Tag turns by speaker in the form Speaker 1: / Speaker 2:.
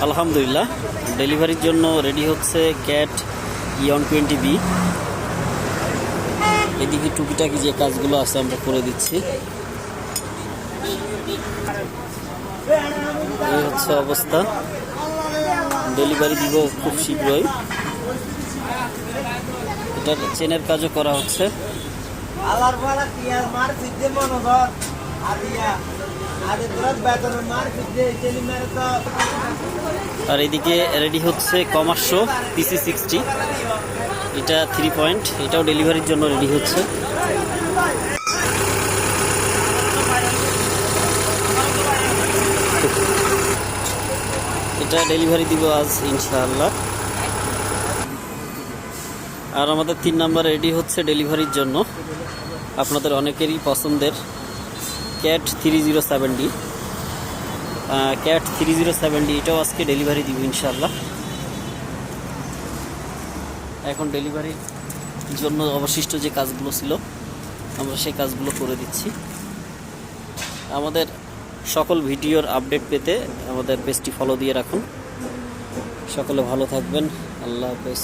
Speaker 1: আলহামদুলিল্লাহ, ডেলিভারির জন্য রেডি হচ্ছে ক্যাট E120B। এদিকে টুকিটাকি যে কাজগুলো আছে আমরা করে দিচ্ছি। এই হচ্ছে অবস্থা, ডেলিভারি দিব খুব শীঘ্রই। এটার চেনের কাজও করা হচ্ছে। আর এদিকে রেডি হচ্ছে কমার্সো PC60, এটা 3 পয়েন্ট, এটাও ডেলিভারির জন্য রেডি হচ্ছে। এটা ডেলিভারি দিব আজ ইনশাআল্লাহ। আর আমাদের 3 নাম্বার রেডি হচ্ছে ডেলিভারির জন্য আপনাদের অনেকেরই পছন্দের ক্যাট 3070D। ক্যাট 3070D এটাও আজকে ডেলিভারি দিব ইনশাআল্লাহ। এখন ডেলিভারির জন্য অবশিষ্ট যে কাজগুলো ছিল আমরা সেই কাজগুলো করে দিচ্ছি। আমাদের সকল ভিডিওর আপডেট পেতে আমাদের পেজটি ফলো দিয়ে রাখুন। সকলে ভালো থাকবেন, আল্লাহ হাফেজ।